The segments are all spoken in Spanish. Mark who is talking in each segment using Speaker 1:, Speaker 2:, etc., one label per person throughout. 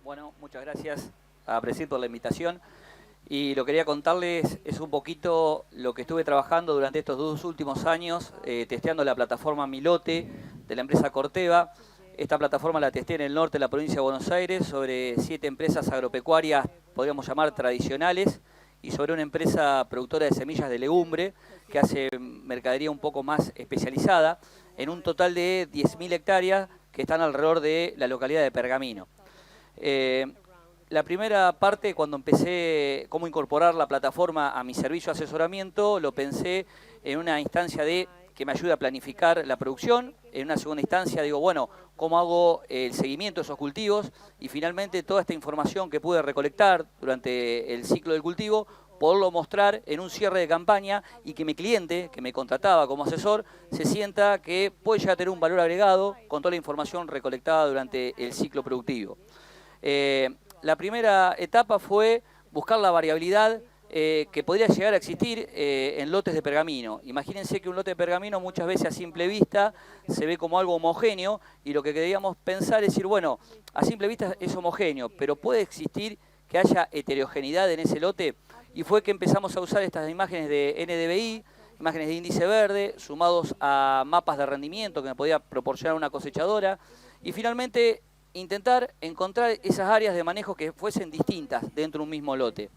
Speaker 1: Bueno, muchas gracias a Presid por la invitación. Y lo que quería contarles es un poquito lo que estuve trabajando durante estos 2 últimos años, testeando la plataforma Milote de la empresa Corteva. Esta plataforma la testé en el norte de la provincia de Buenos Aires sobre 7 empresas agropecuarias, podríamos llamar tradicionales, y sobre una empresa productora de semillas de legumbre que hace mercadería un poco más especializada, en un total de 10.000 hectáreas que están alrededor de la localidad de Pergamino. La primera parte, cuando empecé cómo incorporar la plataforma a mi servicio de asesoramiento, lo pensé en una instancia de que me ayude a planificar la producción. En una segunda instancia digo, bueno, ¿cómo hago el seguimiento de esos cultivos? Y finalmente toda esta información que pude recolectar durante el ciclo del cultivo, poderlo mostrar en un cierre de campaña y que mi cliente, que me contrataba como asesor, se sienta que puede ya tener un valor agregado con toda la información recolectada durante el ciclo productivo. La primera etapa fue buscar la variabilidad que podría llegar a existir en lotes de pergamino. Imagínense que un lote de pergamino muchas veces a simple vista se ve como algo homogéneo y lo que queríamos pensar es decir, bueno, a simple vista es homogéneo, pero puede existir que haya heterogeneidad en ese lote, y fue que empezamos a usar estas imágenes de NDVI, imágenes de índice verde, sumados a mapas de rendimiento que me podía proporcionar una cosechadora, y finalmente intentar encontrar esas áreas de manejo que fuesen distintas dentro de un mismo lote.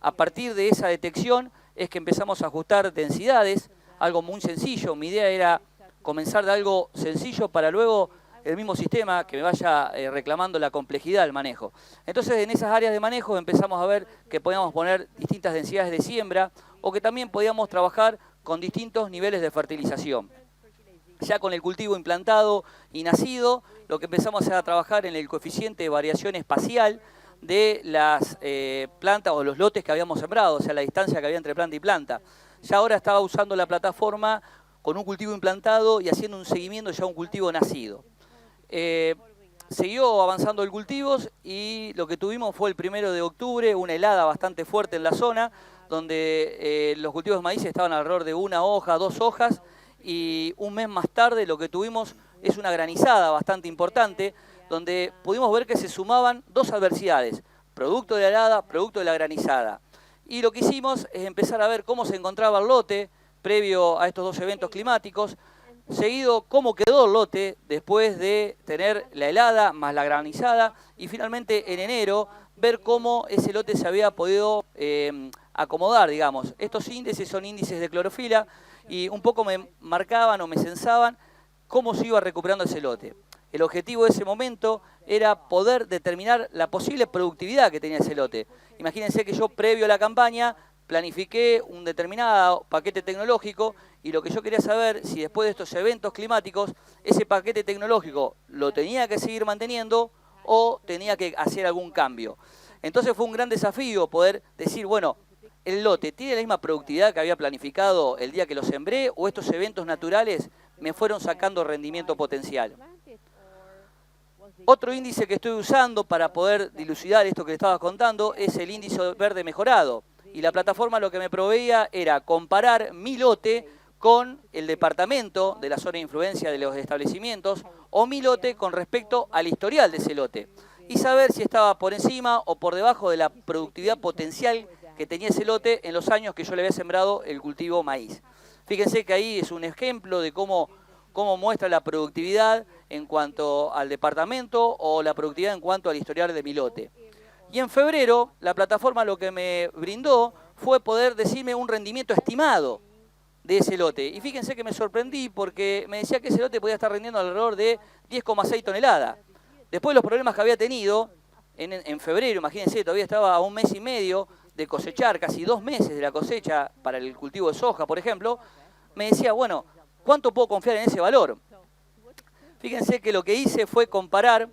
Speaker 1: A partir de esa detección es que empezamos a ajustar densidades, algo muy sencillo. Mi idea era comenzar de algo sencillo para luego el mismo sistema que me vaya reclamando la complejidad del manejo. Entonces en esas áreas de manejo empezamos a ver que podíamos poner distintas densidades de siembra o que también podíamos trabajar con distintos niveles de fertilización. Ya con el cultivo implantado y nacido, lo que empezamos a trabajar en el coeficiente de variación espacial de las plantas o los lotes que habíamos sembrado, o sea, la distancia que había entre planta y planta. Ya ahora estaba usando la plataforma con un cultivo implantado y haciendo un seguimiento ya a un cultivo nacido. Siguió avanzando el cultivo y lo que tuvimos fue el 1 de octubre, una helada bastante fuerte en la zona, donde los cultivos de maíz estaban alrededor de 1 hoja, 2 hojas, y un mes más tarde lo que tuvimos es una granizada bastante importante, donde pudimos ver que se sumaban 2 adversidades, producto de la helada, producto de la granizada. Y lo que hicimos es empezar a ver cómo se encontraba el lote previo a estos 2 eventos climáticos, seguido cómo quedó el lote después de tener la helada más la granizada, y finalmente en enero ver cómo ese lote se había podido acomodar, digamos. Estos índices son índices de clorofila y un poco me marcaban o me censaban cómo se iba recuperando ese lote. El objetivo de ese momento era poder determinar la posible productividad que tenía ese lote. Imagínense que yo previo a la campaña planifiqué un determinado paquete tecnológico y lo que yo quería saber si después de estos eventos climáticos ese paquete tecnológico lo tenía que seguir manteniendo o tenía que hacer algún cambio. Entonces fue un gran desafío poder decir, bueno, ¿el lote tiene la misma productividad que había planificado el día que lo sembré o estos eventos naturales me fueron sacando rendimiento potencial? Otro índice que estoy usando para poder dilucidar esto que les estaba contando es el índice verde mejorado. Y la plataforma lo que me proveía era comparar mi lote con el departamento de la zona de influencia de los establecimientos o mi lote con respecto al historial de ese lote y saber si estaba por encima o por debajo de la productividad potencial que tenía ese lote en los años que yo le había sembrado el cultivo maíz. Fíjense que ahí es un ejemplo de cómo muestra la productividad en cuanto al departamento o la productividad en cuanto al historial de mi lote. Y en febrero la plataforma lo que me brindó fue poder decirme un rendimiento estimado de ese lote. Y fíjense que me sorprendí porque me decía que ese lote podía estar rindiendo alrededor de 10,6 toneladas. Después de los problemas que había tenido en febrero, imagínense, todavía estaba a 1 mes y medio de cosechar, casi 2 meses de la cosecha para el cultivo de soja, por ejemplo, me decía, bueno, ¿cuánto puedo confiar en ese valor? Fíjense que lo que hice fue comparar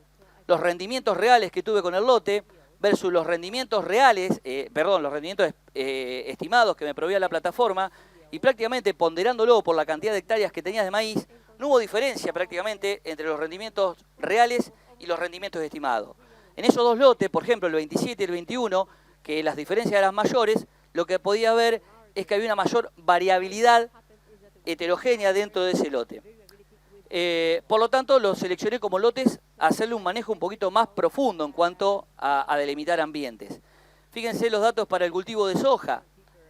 Speaker 1: los rendimientos reales que tuve con el lote versus los rendimientos reales, los rendimientos estimados que me proveía la plataforma, y prácticamente ponderándolo por la cantidad de hectáreas que tenía de maíz, no hubo diferencia prácticamente entre los rendimientos reales y los rendimientos estimados. En esos 2 lotes, por ejemplo, el 27 y el 21, que las diferencias eran mayores, lo que podía ver es que había una mayor variabilidad heterogénea dentro de ese lote. Por lo tanto, los seleccioné como lotes a hacerle un manejo un poquito más profundo en cuanto a delimitar ambientes. Fíjense los datos para el cultivo de soja.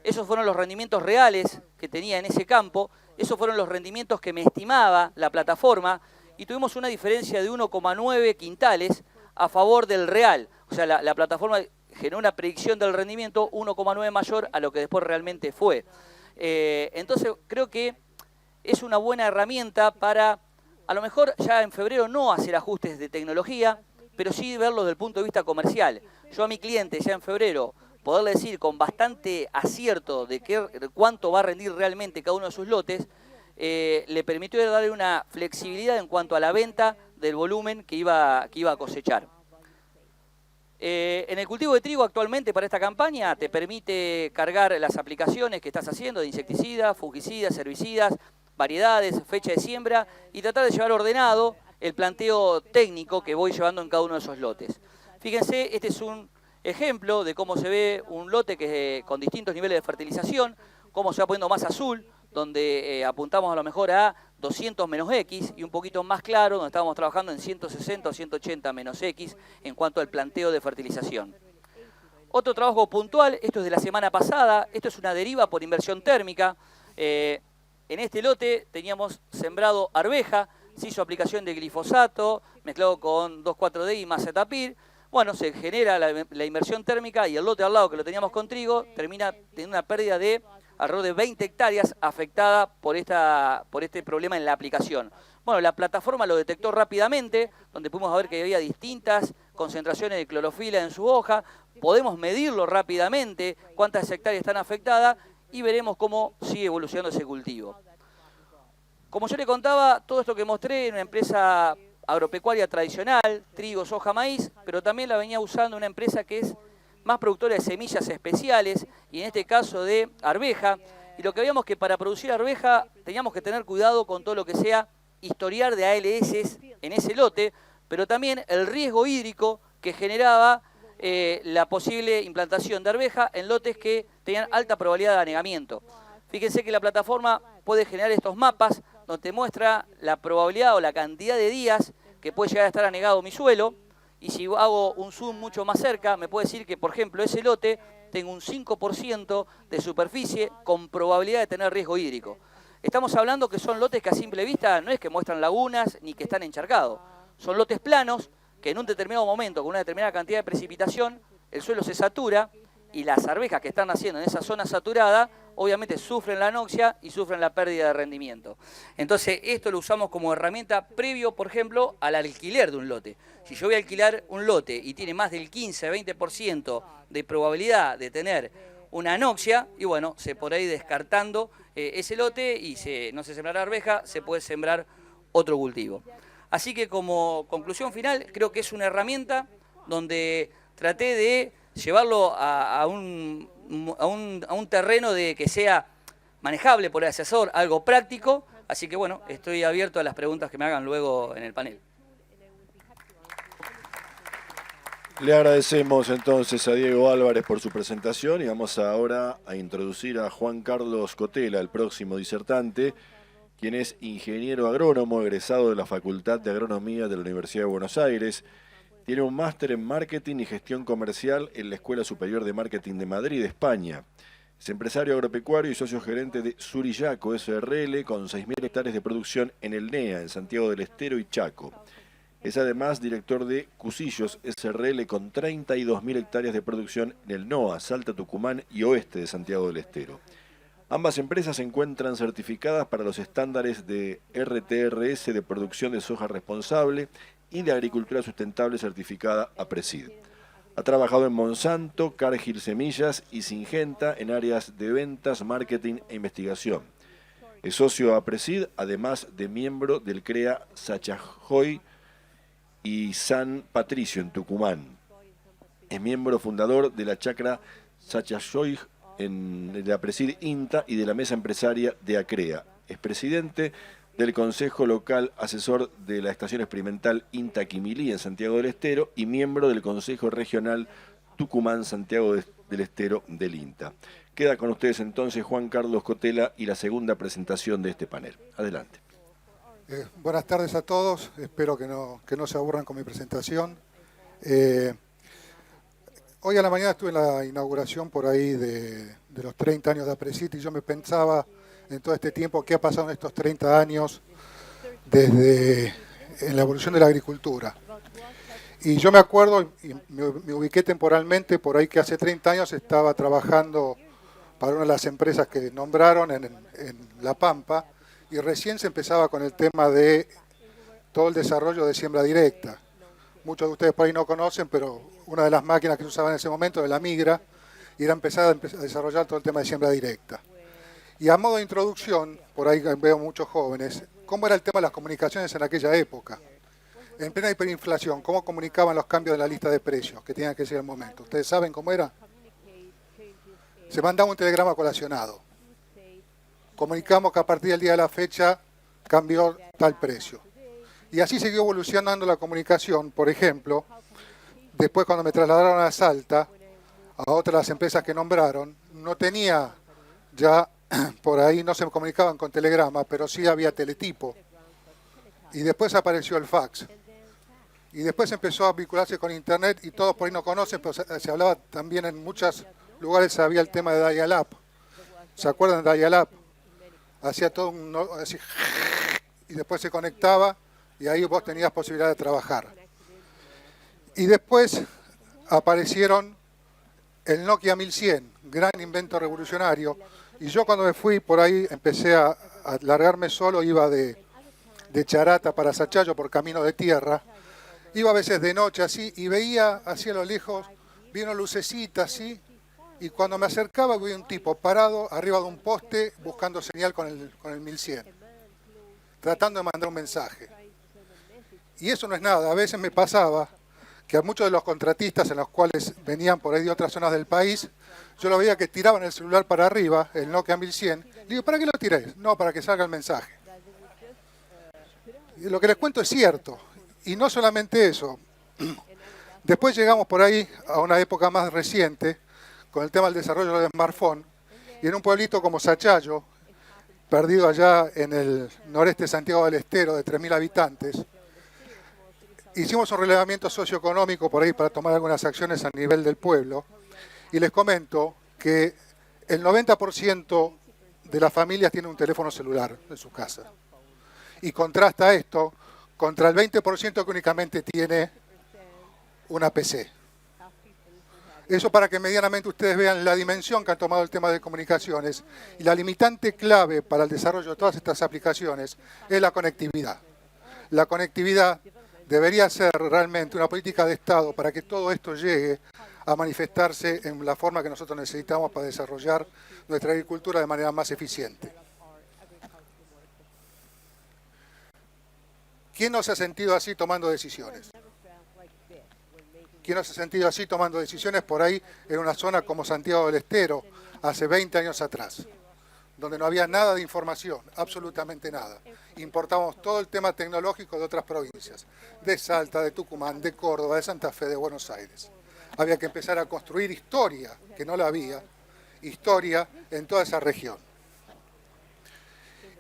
Speaker 1: Esos fueron los rendimientos reales que tenía en ese campo. Esos fueron los rendimientos que me estimaba la plataforma. Y tuvimos una diferencia de 1,9 quintales a favor del real. O sea, la plataforma generó una predicción del rendimiento 1,9 mayor a lo que después realmente fue. Entonces, creo que es una buena herramienta para, a lo mejor ya en febrero no hacer ajustes de tecnología, pero sí verlo desde el punto de vista comercial. Yo a mi cliente ya en febrero poderle decir con bastante acierto de cuánto va a rendir realmente cada uno de sus lotes, le permitió darle una flexibilidad en cuanto a la venta del volumen que iba a cosechar. En el cultivo de trigo actualmente para esta campaña te permite cargar las aplicaciones que estás haciendo de insecticidas, fungicidas, herbicidas, variedades, fecha de siembra y tratar de llevar ordenado el planteo técnico que voy llevando en cada uno de esos lotes. Fíjense, este es un ejemplo de cómo se ve un lote con distintos niveles de fertilización, cómo se va poniendo más azul, donde apuntamos a lo mejor a 200 menos X y un poquito más claro, donde estábamos trabajando en 160 o 180 menos X en cuanto al planteo de fertilización. Otro trabajo puntual, esto es de la semana pasada, esto es una deriva por inversión térmica. En este lote teníamos sembrado arveja, se hizo aplicación de glifosato mezclado con 2,4-D y macetapir. Bueno, se genera la inversión térmica y el lote al lado que lo teníamos con trigo termina teniendo una pérdida de alrededor de 20 hectáreas afectada por este problema en la aplicación. Bueno, la plataforma lo detectó rápidamente, donde pudimos ver que había distintas concentraciones de clorofila en su hoja, podemos medirlo rápidamente, cuántas hectáreas están afectadas y veremos cómo sigue evolucionando ese cultivo. Como yo le contaba, todo esto que mostré en una empresa agropecuaria tradicional, trigo, soja, maíz, pero también la venía usando una empresa que es más productora de semillas especiales y en este caso de arveja. Y lo que veíamos que para producir arveja teníamos que tener cuidado con todo lo que sea historial de ALS en ese lote, pero también el riesgo hídrico que generaba la posible implantación de arveja en lotes que tenían alta probabilidad de anegamiento. Fíjense que la plataforma puede generar estos mapas donde te muestra la probabilidad o la cantidad de días que puede llegar a estar anegado mi suelo. Y si hago un zoom mucho más cerca, me puede decir que, por ejemplo, ese lote tengo un 5% de superficie con probabilidad de tener riesgo hídrico. Estamos hablando que son lotes que a simple vista no es que muestran lagunas ni que están encharcados. Son lotes planos que en un determinado momento, con una determinada cantidad de precipitación, el suelo se satura y las arvejas que están naciendo en esa zona saturada obviamente sufren la anoxia y sufren la pérdida de rendimiento. Entonces esto lo usamos como herramienta previo, por ejemplo, al alquiler de un lote. Si yo voy a alquilar un lote y tiene más del 15-20% de probabilidad de tener una anoxia, y bueno, se podrá ir descartando ese lote y no se sembrará arveja, se puede sembrar otro cultivo. Así que como conclusión final, creo que es una herramienta donde traté de llevarlo a un terreno de que sea manejable por el asesor, algo práctico. Así que bueno, estoy abierto a las preguntas que me hagan luego en el panel.
Speaker 2: Le agradecemos entonces a Diego Álvarez por su presentación y vamos ahora a introducir a Juan Carlos Cotela, el próximo disertante, quien es ingeniero agrónomo egresado de la Facultad de Agronomía de la Universidad de Buenos Aires. Tiene un máster en Marketing y Gestión Comercial en la Escuela Superior de Marketing de Madrid, España. Es empresario agropecuario y socio gerente de Surillaco SRL con 6.000 hectáreas de producción en el NEA, en Santiago del Estero y Chaco. Es además director de Cusillos SRL con 32.000 hectáreas de producción en el NOA, Salta, Tucumán y oeste de Santiago del Estero. Ambas empresas se encuentran certificadas para los estándares de RTRS de producción de soja responsable y de agricultura sustentable certificada APRESID. Ha trabajado en Monsanto, Cargill Semillas y Syngenta en áreas de ventas, marketing e investigación. Es socio APRESID, además de miembro del CREA Sachajoy y San Patricio en Tucumán. Es miembro fundador de la chacra Sachajoy en la APRESID INTA y de la mesa empresaria de ACREA. Es presidente del Consejo Local Asesor de la Estación Experimental INTA Quimilí en Santiago del Estero y miembro del Consejo Regional Tucumán-Santiago del Estero del INTA. Queda con ustedes entonces Juan Carlos Cotela y la segunda presentación de este panel. Adelante.
Speaker 3: Buenas tardes a todos, espero que no se aburran con mi presentación. Eh, Hoy a la mañana estuve en la inauguración por ahí de los 30 años de APRESIT y yo me pensaba en todo este tiempo qué ha pasado en estos 30 años desde en la evolución de la agricultura. Y yo me acuerdo, y me ubiqué temporalmente por ahí que hace 30 años estaba trabajando para una de las empresas que nombraron en La Pampa y recién se empezaba con el tema de todo el desarrollo de siembra directa. Muchos de ustedes por ahí no conocen, pero una de las máquinas que se usaba en ese momento era la Migra y era empezar a desarrollar todo el tema de siembra directa. Y a modo de introducción, por ahí veo muchos jóvenes, ¿cómo era el tema de las comunicaciones en aquella época? En plena hiperinflación, ¿cómo comunicaban los cambios de la lista de precios que tenían que ser el momento? ¿Ustedes saben cómo era? Se mandaba un telegrama colacionado. Comunicamos que a partir del día de la fecha cambió tal precio. Y así siguió evolucionando la comunicación. Por ejemplo, después cuando me trasladaron a Salta, a otras de las empresas que nombraron, no tenía ya, por ahí no se comunicaban con telegrama, pero sí había teletipo. Y después apareció el fax. Y después empezó a vincularse con internet y todos por ahí no conocen, pero se hablaba también en muchos lugares, había el tema de dial-up. ¿Se acuerdan de dial-up? Hacía todo así, y después se conectaba y ahí vos tenías posibilidad de trabajar. Y después aparecieron el Nokia 1100, gran invento revolucionario, y yo cuando me fui por ahí empecé a largarme solo, iba de Charata para Sachayo por camino de tierra, iba a veces de noche así y veía hacia lo lejos, vi una lucecita así, y cuando me acercaba vi un tipo parado arriba de un poste buscando señal con el 1100, tratando de mandar un mensaje. Y eso no es nada, a veces me pasaba que a muchos de los contratistas en los cuales venían por ahí de otras zonas del país, yo lo veía que tiraban el celular para arriba, el Nokia 1100, y digo, ¿para qué lo tiráis? No, para que salga el mensaje. Y lo que les cuento es cierto, y no solamente eso. Después llegamos por ahí a una época más reciente, con el tema del desarrollo del smartphone, y en un pueblito como Sachayo, perdido allá en el noreste de Santiago del Estero, de 3.000 habitantes, hicimos un relevamiento socioeconómico por ahí para tomar algunas acciones a nivel del pueblo, y les comento que el 90% de las familias tiene un teléfono celular en su casa. Y contrasta esto contra el 20% que únicamente tiene una PC. Eso para que medianamente ustedes vean la dimensión que ha tomado el tema de comunicaciones. Y la limitante clave para el desarrollo de todas estas aplicaciones es la conectividad. La conectividad debería ser realmente una política de Estado para que todo esto llegue a manifestarse en la forma que nosotros necesitamos para desarrollar nuestra agricultura de manera más eficiente. ¿Quién no se ha sentido así tomando decisiones? ¿Quién no se ha sentido así tomando decisiones por ahí en una zona como Santiago del Estero, hace 20 años atrás, donde no había nada de información, absolutamente nada? Importábamos todo el tema tecnológico de otras provincias, de Salta, de Tucumán, de Córdoba, de Santa Fe, de Buenos Aires. Había que empezar a construir historia, que no la había, historia en toda esa región.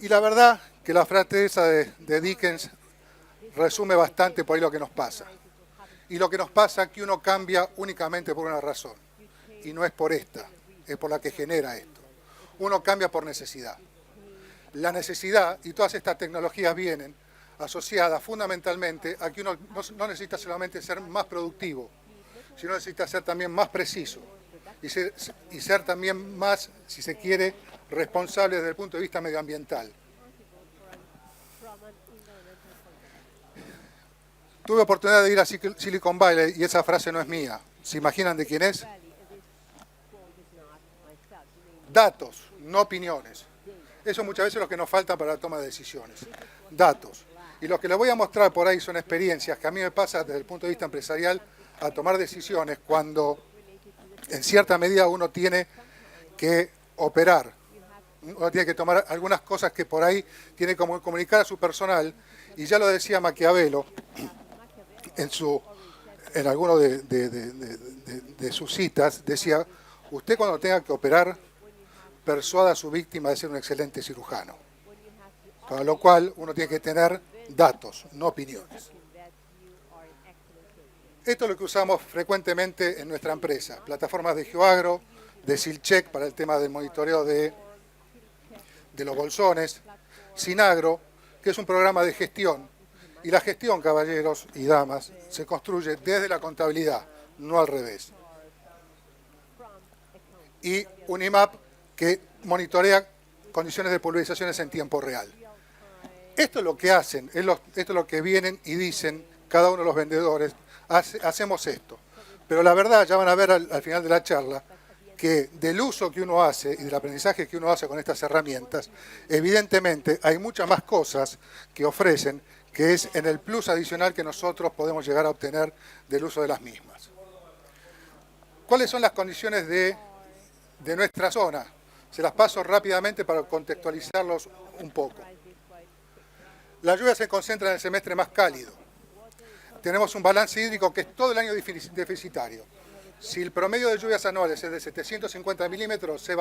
Speaker 3: Y la verdad que la frase esa de Dickens resume bastante por ahí lo que nos pasa. Y lo que nos pasa es que uno cambia únicamente por una razón, y no es por esta, es por la que genera esto. Uno cambia por necesidad. La necesidad, y todas estas tecnologías vienen asociadas fundamentalmente a que uno no necesita solamente ser más productivo, sino necesita ser también más preciso y ser también más, si se quiere, responsable desde el punto de vista medioambiental. Tuve oportunidad de ir a Silicon Valley y esa frase no es mía. ¿Se imaginan de quién es? Datos, no opiniones. Eso muchas veces es lo que nos falta para la toma de decisiones. Datos. Y lo que les voy a mostrar por ahí son experiencias que a mí me pasa desde el punto de vista empresarial a tomar decisiones cuando en cierta medida uno tiene que operar. Uno tiene que tomar algunas cosas que por ahí tiene que comunicar a su personal. Y ya lo decía Maquiavelo en alguno de sus citas, decía, usted cuando tenga que operar, persuada a su víctima de ser un excelente cirujano. para lo cual uno tiene que tener datos, no opiniones. Esto es lo que usamos frecuentemente en nuestra empresa, plataformas de GeoAgro, de Silcheck para el tema del monitoreo de los bolsones, Sinagro, que es un programa de gestión, y la gestión, caballeros y damas, se construye desde la contabilidad, no al revés. Y Unimap, que monitorea condiciones de pulverizaciones en tiempo real. Esto es lo que hacen, esto es lo que vienen y dicen cada uno de los vendedores, hacemos esto. Pero la verdad, ya van a ver al final de la charla, que del uso que uno hace y del aprendizaje que uno hace con estas herramientas, evidentemente hay muchas más cosas que ofrecen, que es en el plus adicional que nosotros podemos llegar a obtener del uso de las mismas. ¿Cuáles son las condiciones de nuestra zona? Se las paso rápidamente para contextualizarlos un poco. La lluvia se concentra en el semestre más cálido. Tenemos un balance hídrico que es todo el año deficitario. Si el promedio de lluvias anuales es de 750 milímetros, se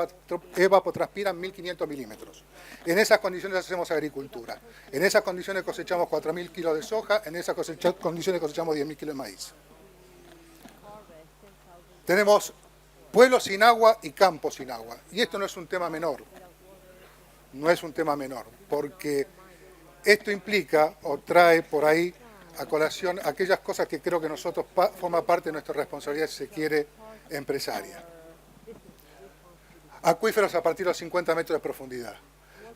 Speaker 3: evapotranspiran 1.500 milímetros. En esas condiciones hacemos agricultura. En esas condiciones cosechamos 4.000 kilos de soja, en esas condiciones cosechamos 10.000 kilos de maíz. Tenemos pueblos sin agua y campos sin agua. Y esto no es un tema menor. No es un tema menor, porque esto implica o trae por ahí a colación aquellas cosas que creo que nosotros forma parte de nuestra responsabilidad, si se quiere, empresaria. Acuíferos a partir de los 50 metros de profundidad.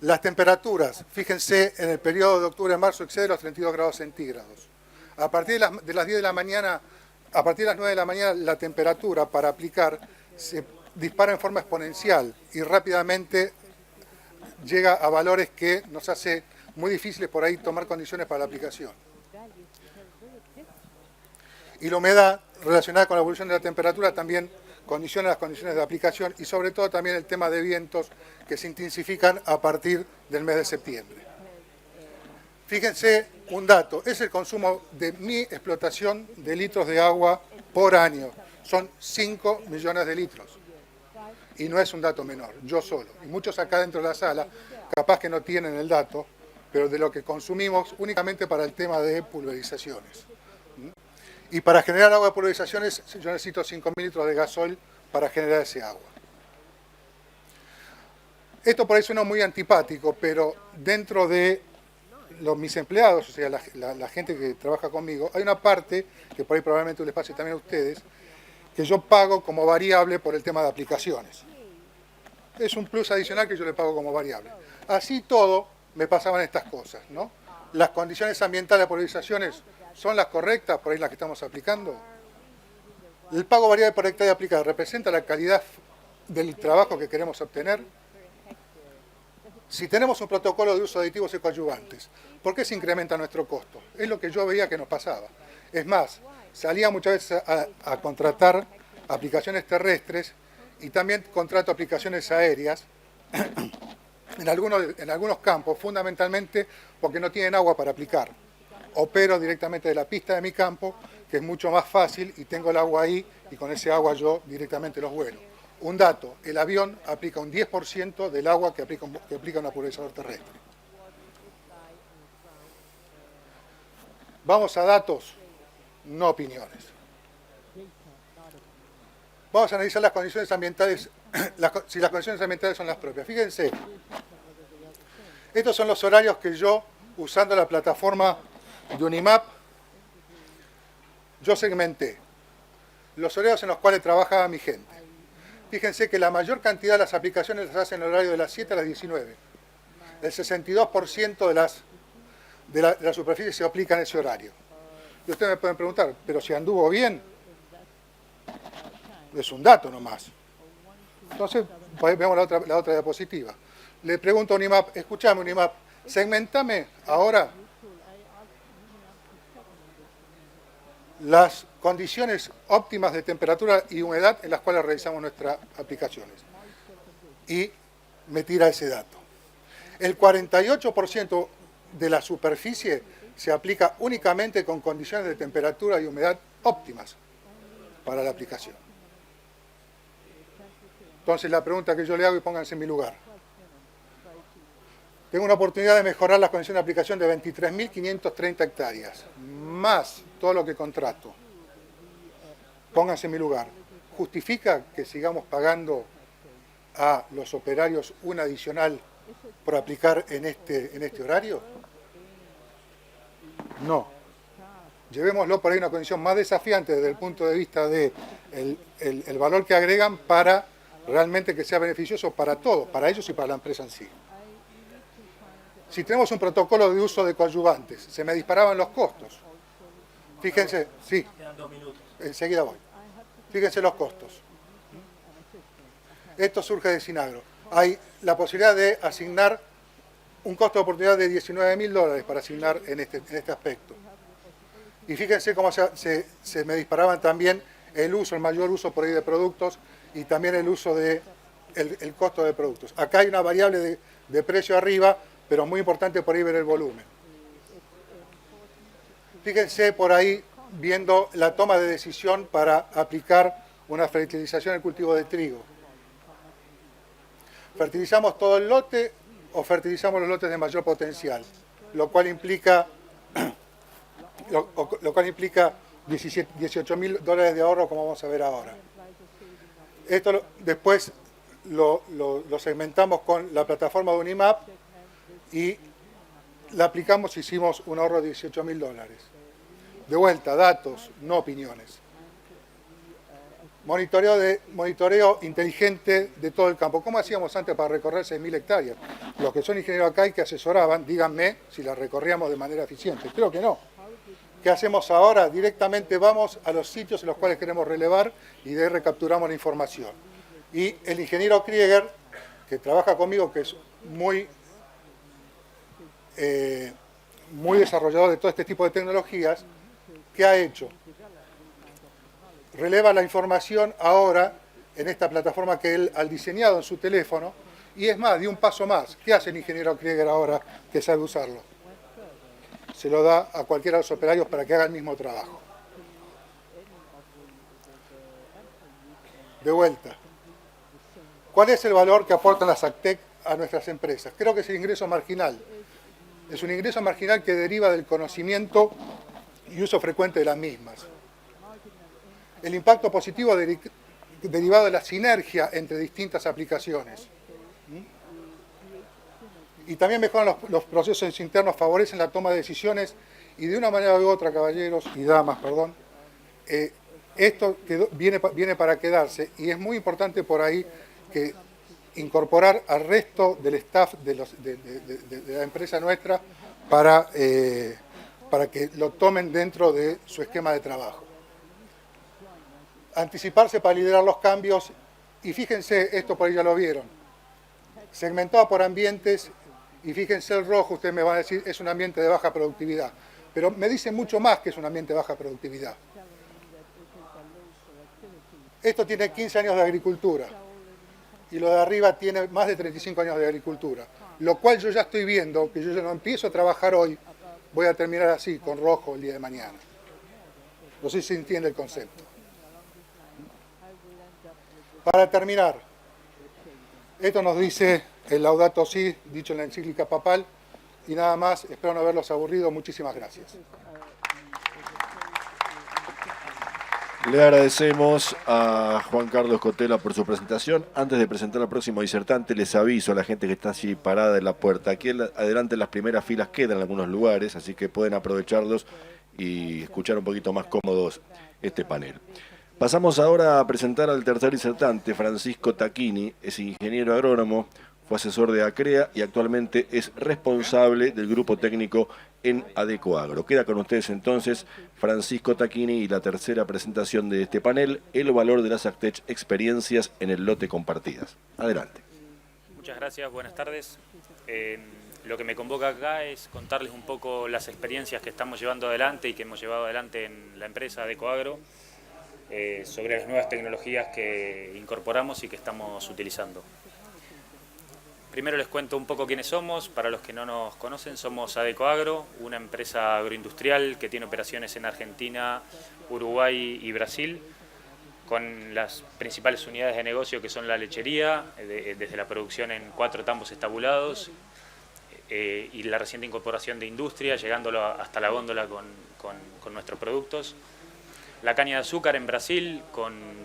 Speaker 3: Las temperaturas, fíjense, en el periodo de octubre a marzo excede los 32 grados centígrados. A partir de las 10 de la mañana, a partir de las 9 de la mañana, la temperatura para aplicar se dispara en forma exponencial y rápidamente llega a valores que nos hace muy difíciles por ahí tomar condiciones para la aplicación. Y la humedad relacionada con la evolución de la temperatura también condiciona las condiciones de aplicación y sobre todo también el tema de vientos que se intensifican a partir del mes de septiembre. Fíjense un dato, es el consumo de mi explotación de litros de agua por año. Son 5 millones de litros. Y no es un dato menor, yo solo. Y muchos acá dentro de la sala, capaz que no tienen el dato, pero de lo que consumimos únicamente para el tema de pulverizaciones. Y para generar agua de pulverizaciones, yo necesito 5.000 litros de gasoil para generar ese agua. Esto por ahí suena muy antipático, pero dentro de mis empleados, o sea, la gente que trabaja conmigo, hay una parte, que por ahí probablemente les pase también a ustedes, que yo pago como variable por el tema de aplicaciones. Es un plus adicional que yo le pago como variable. Así todo, me pasaban estas cosas, ¿no? Las condiciones ambientales de pulverizaciones son las correctas, por ahí las que estamos aplicando. El pago variable por hectárea aplicada representa la calidad del trabajo que queremos obtener. Si tenemos un protocolo de uso de aditivos y coadyuvantes, ¿por qué se incrementa nuestro costo? Es lo que yo veía que nos pasaba. Es más, salía muchas veces a contratar aplicaciones terrestres y también contrato aplicaciones aéreas en algunos campos, fundamentalmente porque no tienen agua para aplicar. Opero directamente de la pista de mi campo, que es mucho más fácil y tengo el agua ahí y con ese agua yo directamente los vuelo. Un dato, el avión aplica un 10% del agua que aplica un pulverizador terrestre. Vamos a datos, no opiniones. Vamos a analizar las condiciones ambientales, si las condiciones ambientales son las propias. Fíjense, estos son los horarios que yo, usando la plataforma de Unimap, yo segmenté. Los horarios en los cuales trabajaba mi gente. Fíjense que la mayor cantidad de las aplicaciones las hacen en el horario de las 7 a las 19. El 62% de la superficie se aplica en ese horario. Y ustedes me pueden preguntar, pero si anduvo bien, es un dato nomás. Entonces, veamos la otra diapositiva. Le pregunto a Unimap, escuchame Unimap, segmentame ahora las condiciones óptimas de temperatura y humedad en las cuales realizamos nuestras aplicaciones. Y me tira ese dato. El 48% de la superficie se aplica únicamente con condiciones de temperatura y humedad óptimas para la aplicación. Entonces la pregunta que yo le hago, y pónganse en mi lugar. tengo una oportunidad de mejorar las condiciones de aplicación de 23.530 hectáreas, más todo lo que contrato. Pónganse en mi lugar. ¿Justifica que sigamos pagando a los operarios un adicional por aplicar en este horario? No. Llevémoslo por ahí a una condición más desafiante desde el punto de vista del el valor que agregan para realmente que sea beneficioso para todos, para ellos y para la empresa en sí. Si tenemos un protocolo de uso de coadyuvantes, se me disparaban los costos. Fíjense, sí,
Speaker 4: Quedan 2 minutos.
Speaker 3: enseguida voy. Fíjense los costos. Esto surge de Sinagro. Hay la posibilidad de asignar un costo de oportunidad de $19.000 para asignar en este aspecto. Y fíjense cómo se me disparaban también el mayor uso por ahí de productos y también el uso de el costo de productos. Acá hay una variable de precio arriba, pero muy importante por ahí ver el volumen. Fíjense por ahí viendo la toma de decisión para aplicar una fertilización al cultivo de trigo. ¿Fertilizamos todo el lote o fertilizamos los lotes de mayor potencial? Lo cual implica $18.000 de ahorro, como vamos a ver ahora. Esto después lo segmentamos con la plataforma de Unimap y la aplicamos y hicimos un ahorro de $18.000. De vuelta, datos, no opiniones. Monitoreo inteligente de todo el campo. ¿Cómo hacíamos antes para recorrer 6.000 hectáreas? Los que son ingenieros acá y que asesoraban, díganme si las recorríamos de manera eficiente. Creo que no. ¿Qué hacemos ahora? Directamente vamos a los sitios en los cuales queremos relevar y de ahí recapturamos la información. Y el ingeniero Krieger, que trabaja conmigo, que es muy desarrollador de todo este tipo de tecnologías, ¿qué ha hecho? Releva la información ahora en esta plataforma que él ha diseñado en su teléfono y es más, dio un paso más. ¿Qué hace el ingeniero Krieger ahora que sabe usarlo? Se lo da a cualquiera de los operarios para que haga el mismo trabajo. De vuelta. ¿Cuál es el valor que aportan las AgTech a nuestras empresas? Creo que es el ingreso marginal. Es un ingreso marginal que deriva del conocimiento y uso frecuente de las mismas. El impacto positivo derivado de la sinergia entre distintas aplicaciones. Y también mejoran los procesos internos, favorecen la toma de decisiones y de una manera u otra, caballeros y damas, perdón, esto viene para quedarse y es muy importante por ahí que incorporar al resto del staff de la empresa nuestra para que lo tomen dentro de su esquema de trabajo. Anticiparse para liderar los cambios y fíjense, esto por ahí ya lo vieron, segmentado por ambientes y fíjense el rojo, ustedes me van a decir es un ambiente de baja productividad, pero me dicen mucho más que es un ambiente de baja productividad. Esto tiene 15 años de agricultura y lo de arriba tiene más de 35 años de agricultura, lo cual yo ya estoy viendo que yo ya no empiezo a trabajar hoy, voy a terminar así, con rojo el día de mañana. No sé si se entiende el concepto. Para terminar, esto nos dice el Laudato Si, dicho en la encíclica papal, y nada más, espero no haberlos aburrido, muchísimas gracias.
Speaker 2: Le agradecemos a Juan Carlos Cotela por su presentación. Antes de presentar al próximo disertante, les aviso a la gente que está así parada en la puerta. Aquí adelante en las primeras filas quedan algunos lugares, así que pueden aprovecharlos y escuchar un poquito más cómodos este panel. Pasamos ahora a presentar al tercer disertante, Francisco Tacchini. Es ingeniero agrónomo, fue asesor de ACREA y actualmente es responsable del grupo técnico en Adecoagro. Queda con ustedes entonces Francisco Tacchini y la tercera presentación de este panel, el valor de las AgTech experiencias en el lote compartidas. Adelante.
Speaker 4: Muchas gracias, buenas tardes. Lo que me convoca acá es contarles un poco las experiencias que estamos llevando adelante y que hemos llevado adelante en la empresa Adecoagro sobre las nuevas tecnologías que incorporamos y que estamos utilizando. Primero les cuento un poco quiénes somos. Para los que no nos conocen, somos Adecoagro, una empresa agroindustrial que tiene operaciones en Argentina, Uruguay y Brasil, con las principales unidades de negocio que son la lechería, desde la producción en 4 tambos estabulados, y la reciente incorporación de industria, llegándolo hasta la góndola con nuestros productos. La caña de azúcar en Brasil,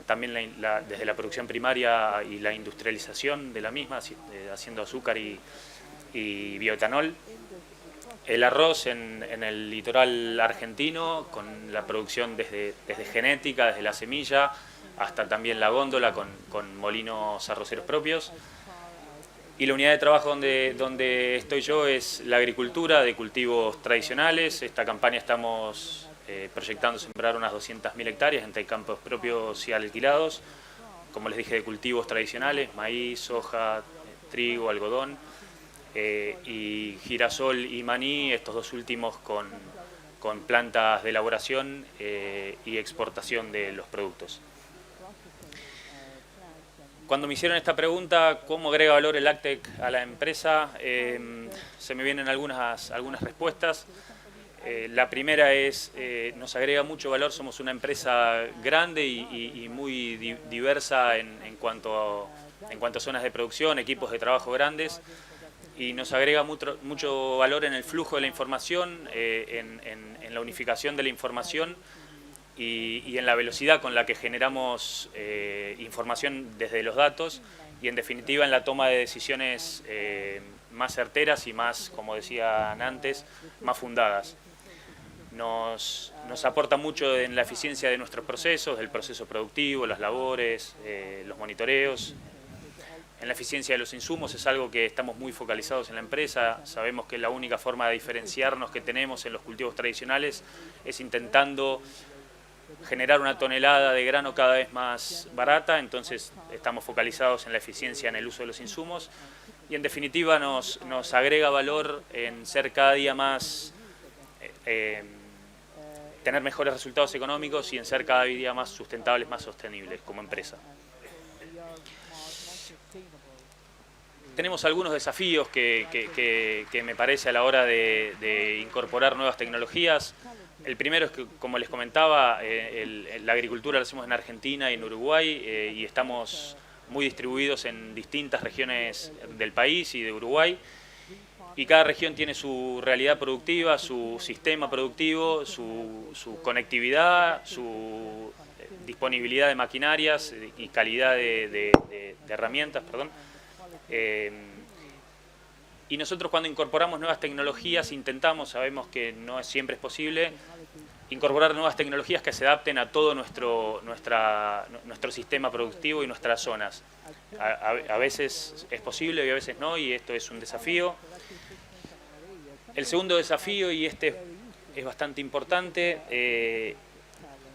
Speaker 4: también desde la producción primaria y la industrialización de la misma, haciendo azúcar y bioetanol. El arroz en el litoral argentino, con la producción desde genética, desde la semilla, hasta también la góndola con molinos arroceros propios. Y la unidad de trabajo donde estoy yo es la agricultura de cultivos tradicionales. Esta campaña estamos proyectando sembrar unas 200.000 hectáreas entre campos propios y alquilados, como les dije, de cultivos tradicionales, maíz, soja, trigo, algodón, y girasol y maní, estos dos últimos con plantas de elaboración y exportación de los productos. Cuando me hicieron esta pregunta, ¿cómo agrega valor el Actec a la empresa? Se me vienen algunas respuestas. La primera es, nos agrega mucho valor, somos una empresa grande y muy diversa en cuanto a zonas de producción, equipos de trabajo grandes, y nos agrega mucho valor en el flujo de la información, en la unificación de la información y en la velocidad con la que generamos información desde los datos y en definitiva en la toma de decisiones más certeras y más, como decían antes, más fundadas. Nos aporta mucho en la eficiencia de nuestros procesos, del proceso productivo, las labores, los monitoreos. En la eficiencia de los insumos es algo que estamos muy focalizados en la empresa. Sabemos que la única forma de diferenciarnos que tenemos en los cultivos tradicionales es intentando generar una tonelada de grano cada vez más barata, entonces estamos focalizados en la eficiencia en el uso de los insumos y en definitiva nos agrega valor en ser cada día más, tener mejores resultados económicos y en ser cada día más sustentables, más sostenibles como empresa. Tenemos algunos desafíos que me parece a la hora de incorporar nuevas tecnologías. El primero es que, como les comentaba, la agricultura la hacemos en Argentina y en Uruguay y estamos muy distribuidos en distintas regiones del país y de Uruguay. Y cada región tiene su realidad productiva, su sistema productivo, su conectividad, su disponibilidad de maquinarias y calidad de herramientas, perdón. Y nosotros cuando incorporamos nuevas tecnologías intentamos, sabemos que no siempre es posible, incorporar nuevas tecnologías que se adapten a todo nuestro sistema productivo y nuestras zonas. A veces es posible y a veces no, y esto es un desafío. El segundo desafío, y este es bastante importante,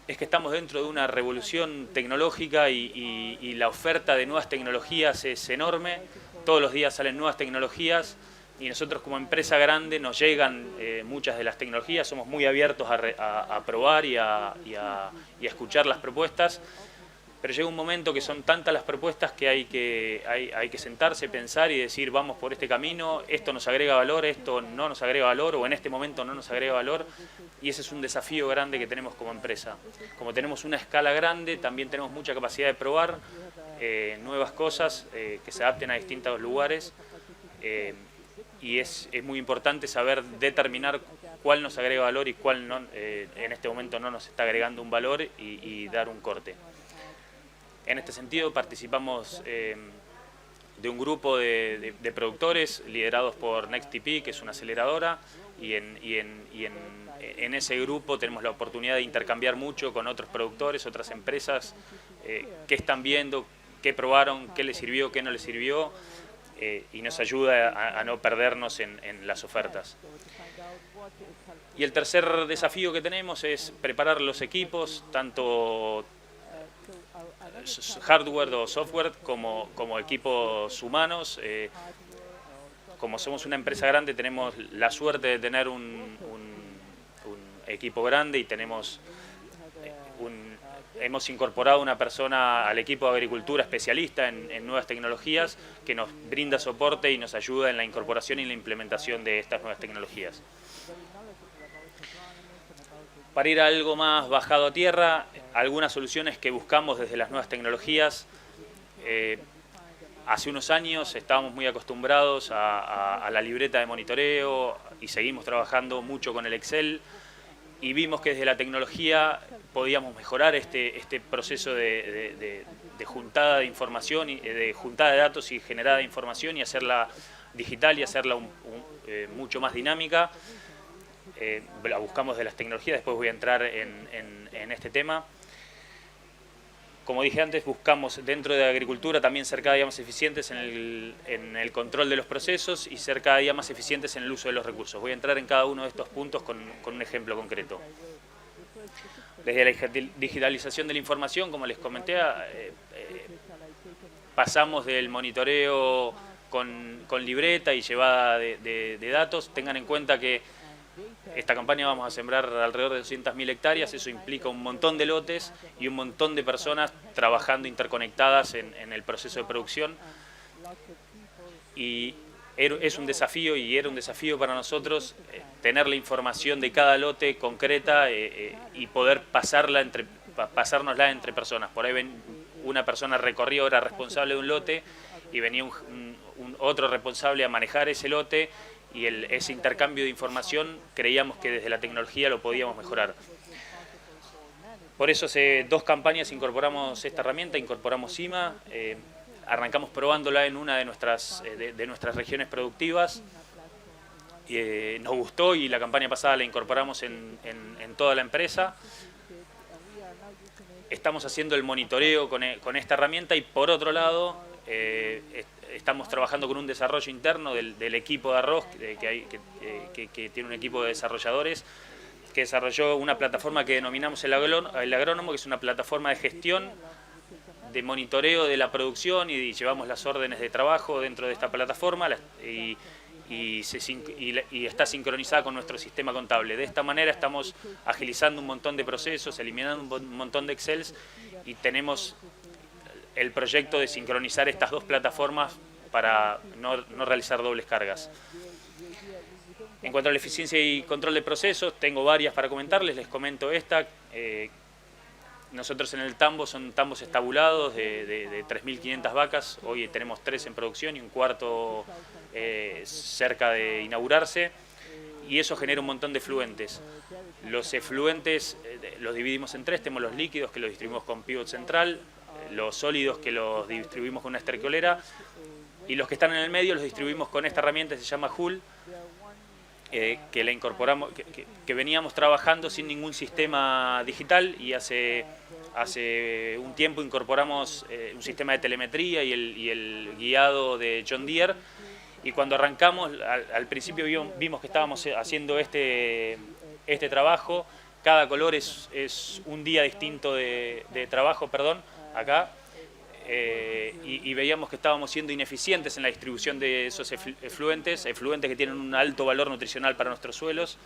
Speaker 4: es que estamos dentro de una revolución tecnológica y la oferta de nuevas tecnologías es enorme. Todos los días salen nuevas tecnologías y nosotros como empresa grande nos llegan muchas de las tecnologías, somos muy abiertos a probar y a escuchar las propuestas, pero llega un momento que son tantas las propuestas que hay que sentarse, pensar y decir vamos por este camino, esto nos agrega valor, esto no nos agrega valor o en este momento no nos agrega valor, y ese es un desafío grande que tenemos como empresa. Como tenemos una escala grande, también tenemos mucha capacidad de probar nuevas cosas que se adapten a distintos lugares y es muy importante saber determinar cuál nos agrega valor y cuál no, en este momento no nos está agregando un valor y dar un corte. En este sentido participamos de un grupo de productores liderados por NextTP, que es una aceleradora, y en ese grupo tenemos la oportunidad de intercambiar mucho con otros productores, otras empresas, qué están viendo, qué probaron, qué les sirvió, qué no les sirvió, y nos ayuda a no perdernos en las ofertas. Y el tercer desafío que tenemos es preparar los equipos, tanto hardware o software como equipos humanos. Como somos una empresa grande tenemos la suerte de tener un equipo grande y hemos incorporado una persona al equipo de agricultura especialista en nuevas tecnologías que nos brinda soporte y nos ayuda en la incorporación y la implementación de estas nuevas tecnologías. Para ir a algo más bajado a tierra, algunas soluciones que buscamos desde las nuevas tecnologías. Hace unos años estábamos muy acostumbrados a la libreta de monitoreo y seguimos trabajando mucho con el Excel, y vimos que desde la tecnología podíamos mejorar este proceso de juntada de información, de juntada de datos y generada de información, y hacerla digital y hacerla mucho más dinámica. La buscamos de las tecnologías, después voy a entrar en este tema. Como dije antes, buscamos dentro de la agricultura también ser cada día más eficientes en el control de los procesos y ser cada día más eficientes en el uso de los recursos. Voy a entrar en cada uno de estos puntos con un ejemplo concreto. Desde la digitalización de la información, como les comenté, pasamos del monitoreo con libreta y llevada de datos. Tengan en cuenta que esta campaña vamos a sembrar alrededor de 200.000 hectáreas, eso implica un montón de lotes y un montón de personas trabajando interconectadas en el proceso de producción. Y es un desafío, y era un desafío para nosotros tener la información de cada lote concreta y poder pasárnosla entre personas. Por ahí una persona recorrió, era responsable de un lote, y venía otro responsable a manejar ese lote, y ese intercambio de información creíamos que desde la tecnología lo podíamos mejorar. Por eso hace 2 campañas incorporamos esta herramienta, incorporamos CIMA, arrancamos probándola en una de nuestras regiones productivas, nos gustó, y la campaña pasada la incorporamos en toda la empresa. Estamos haciendo el monitoreo con esta herramienta, y por otro lado estamos trabajando con un desarrollo interno del equipo de arroz, que tiene un equipo de desarrolladores, que desarrolló una plataforma que denominamos el agrónomo, que es una plataforma de gestión, de monitoreo de la producción, y llevamos las órdenes de trabajo dentro de esta plataforma, y está sincronizada con nuestro sistema contable. De esta manera estamos agilizando un montón de procesos, eliminando un montón de Excels, y tenemos el proyecto de sincronizar estas 2 plataformas para no realizar dobles cargas. En cuanto a la eficiencia y control de procesos, tengo varias para comentarles, les comento esta. Nosotros en el tambo son tambos estabulados de 3.500 vacas, hoy tenemos 3 en producción y un cuarto cerca de inaugurarse, y eso genera un montón de efluentes. Los efluentes los dividimos en 3, tenemos los líquidos, que los distribuimos con pivot central, los sólidos, que los distribuimos con una estercolera, y los que están en el medio los distribuimos con esta herramienta que se llama Hull, que la incorporamos, que veníamos trabajando sin ningún sistema digital, y hace un tiempo incorporamos un sistema de telemetría y el guiado de John Deere, y cuando arrancamos, al principio vimos que estábamos haciendo este trabajo. Cada color es un día distinto de trabajo, acá, y veíamos que estábamos siendo ineficientes en la distribución de esos efluentes que tienen un alto valor nutricional para nuestros suelos.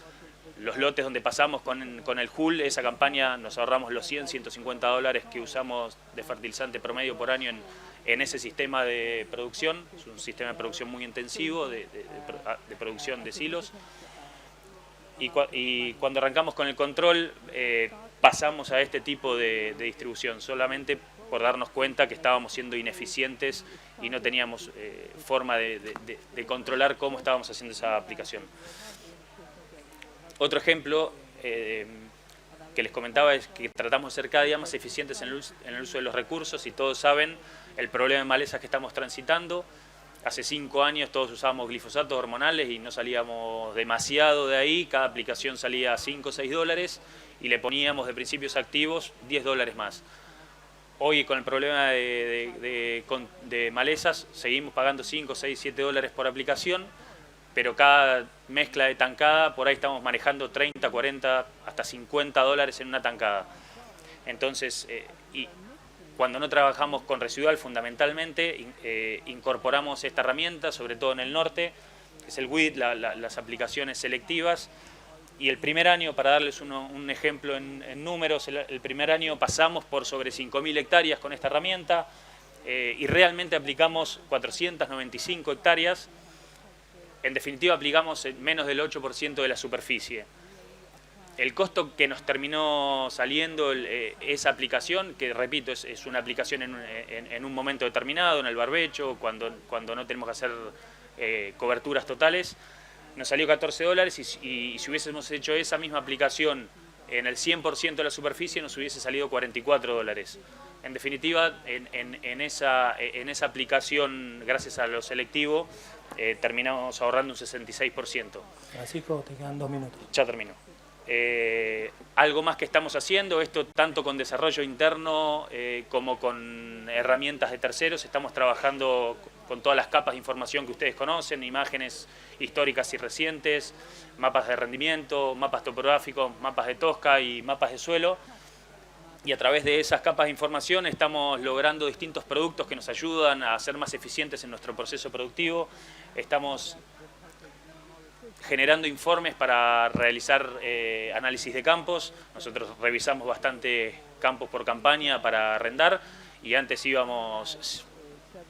Speaker 4: Los lotes donde pasamos con el Hull, esa campaña nos ahorramos los $150 que usamos de fertilizante promedio por año en ese sistema de producción. Es un sistema de producción muy intensivo, de producción de silos. Y cuando arrancamos con el control, pasamos a este tipo de distribución, solamente por darnos cuenta que estábamos siendo ineficientes y no teníamos forma de controlar cómo estábamos haciendo esa aplicación. Otro ejemplo que les comentaba es que tratamos de ser cada día más eficientes en el uso de los recursos, y todos saben el problema de malezas que estamos transitando. Hace 5 años todos usábamos glifosatos hormonales y no salíamos demasiado de ahí, cada aplicación salía $5 o $6 y le poníamos de principios activos $10 más. Hoy con el problema de malezas seguimos pagando $5, $6, $7 por aplicación, pero cada mezcla de tancada por ahí estamos manejando 30, 40, hasta $50 en una tancada. Entonces, cuando no trabajamos con residual, fundamentalmente incorporamos esta herramienta, sobre todo en el norte, que es el WID, las aplicaciones selectivas. Y el primer año, para darles un ejemplo en números, el primer año pasamos por sobre 5.000 hectáreas con esta herramienta, y realmente aplicamos 495 hectáreas. En definitiva, aplicamos menos del 8% de la superficie. El costo que nos terminó saliendo esa aplicación, que repito, es una aplicación en un momento determinado, en el barbecho, cuando no tenemos que hacer coberturas totales, nos salió $14 y si hubiésemos hecho esa misma aplicación en el 100% de la superficie nos hubiese salido $44. En definitiva, en esa aplicación, gracias a lo selectivo, terminamos ahorrando un 66%.
Speaker 5: Francisco, te quedan 2 minutos.
Speaker 4: Ya termino. Algo más que estamos haciendo, esto tanto con desarrollo interno como con herramientas de terceros, estamos trabajando con todas las capas de información que ustedes conocen, imágenes históricas y recientes, mapas de rendimiento, mapas topográficos, mapas de tosca y mapas de suelo. Y a través de esas capas de información estamos logrando distintos productos que nos ayudan a ser más eficientes en nuestro proceso productivo. Estamos generando informes para realizar análisis de campos. Nosotros revisamos bastante campos por campaña para arrendar y antes íbamos,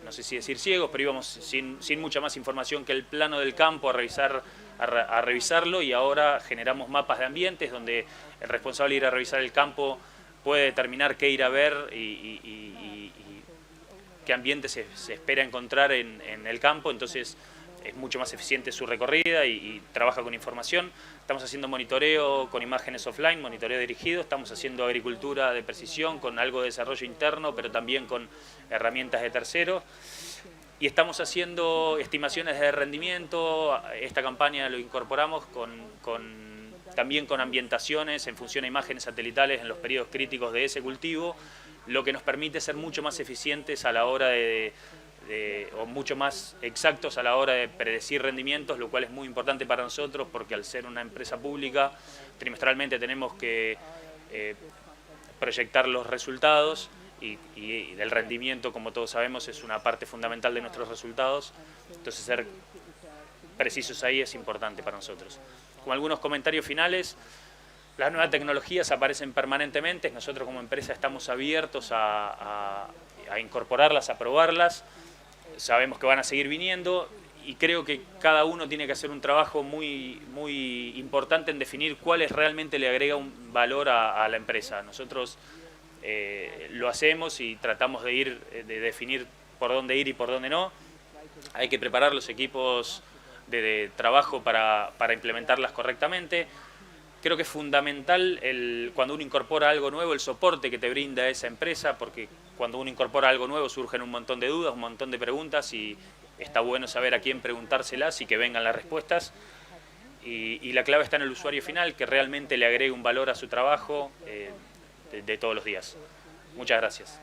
Speaker 4: no sé si decir ciegos, pero íbamos sin mucha más información que el plano del campo a revisarlo, y ahora generamos mapas de ambientes donde el responsable de ir a revisar el campo puede determinar qué ir a ver y qué ambiente se espera encontrar en el campo. Entonces es mucho más eficiente su recorrida y trabaja con información. Estamos haciendo monitoreo con imágenes offline, monitoreo dirigido, estamos haciendo agricultura de precisión con algo de desarrollo interno, pero también con herramientas de terceros. Y estamos haciendo estimaciones de rendimiento. Esta campaña lo incorporamos también con ambientaciones en función a imágenes satelitales en los periodos críticos de ese cultivo, lo que nos permite ser mucho más eficientes a la hora o mucho más exactos a la hora de predecir rendimientos, lo cual es muy importante para nosotros porque al ser una empresa pública, trimestralmente tenemos que proyectar los resultados y el rendimiento, como todos sabemos, es una parte fundamental de nuestros resultados. Entonces ser precisos ahí es importante para nosotros. Con algunos comentarios finales, las nuevas tecnologías aparecen permanentemente, nosotros como empresa estamos abiertos a incorporarlas, a probarlas. Sabemos que van a seguir viniendo y creo que cada uno tiene que hacer un trabajo muy importante en definir cuáles realmente le agrega un valor a la empresa. Nosotros lo hacemos y tratamos de definir por dónde ir y por dónde no. Hay que preparar los equipos de trabajo para implementarlas correctamente. Creo que es fundamental cuando uno incorpora algo nuevo, el soporte que te brinda esa empresa, porque cuando uno incorpora algo nuevo surgen un montón de dudas, un montón de preguntas y está bueno saber a quién preguntárselas y que vengan las respuestas. Y la clave está en el usuario final, que realmente le agregue un valor a su trabajo de todos los días. Muchas gracias.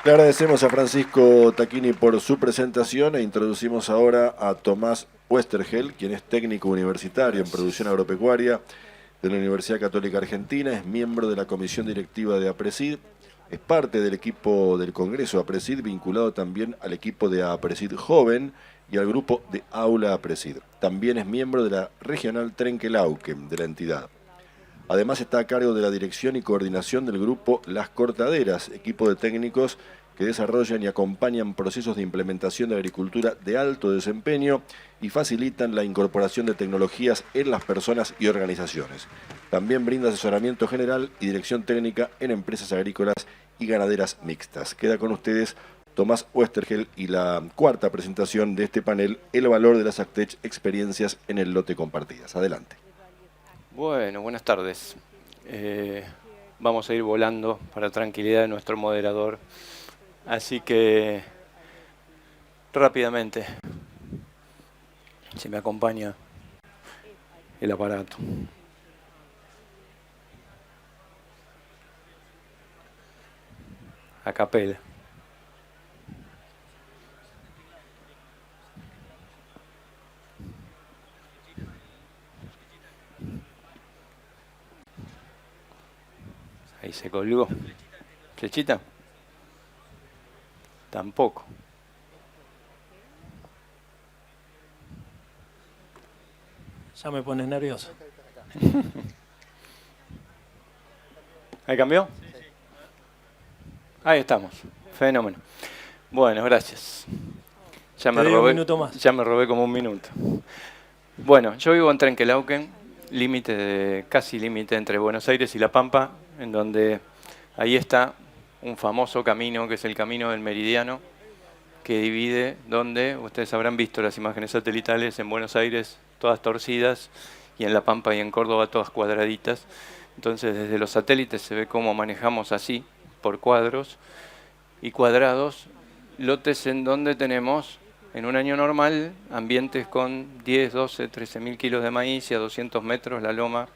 Speaker 2: Le agradecemos a Francisco Tacchini por su presentación e introducimos ahora a Tomás Westergel, quien es técnico universitario en producción agropecuaria de la Universidad Católica Argentina, es miembro de la comisión directiva de APRESID, es parte del equipo del Congreso APRESID, vinculado también al equipo de APRESID Joven y al grupo de Aula APRESID. También es miembro de la regional Trenquelauquen de la entidad. Además está a cargo de la dirección y coordinación del grupo Las Cortaderas, equipo de técnicos que desarrollan y acompañan procesos de implementación de agricultura de alto desempeño y facilitan la incorporación de tecnologías en las personas y organizaciones. También brinda asesoramiento general y dirección técnica en empresas agrícolas y ganaderas mixtas. Queda con ustedes Tomás Westergel y la cuarta presentación de este panel, el valor de las AgTech experiencias en el lote compartidas. Adelante.
Speaker 6: Bueno, buenas tardes. Vamos a ir volando para tranquilidad de nuestro moderador. Así que, rápidamente, si me acompaña el aparato. A capela. Ahí se colgó. ¿Flechita? Tampoco.
Speaker 5: Ya me pones nervioso.
Speaker 6: ¿Ahí cambió? Ahí estamos. Fenómeno. Bueno, gracias. Ya me robé como un minuto. Bueno, yo vivo en Trenquelauquen, casi límite entre Buenos Aires y La Pampa, en donde ahí está un famoso camino que es el Camino del Meridiano, que divide donde, ustedes habrán visto las imágenes satelitales, en Buenos Aires todas torcidas y en La Pampa y en Córdoba todas cuadraditas. Entonces desde los satélites se ve cómo manejamos así, por cuadros y cuadrados, lotes en donde tenemos, en un año normal, ambientes con 10, 12, 13.000 kilos de maíz y a 200 metros la loma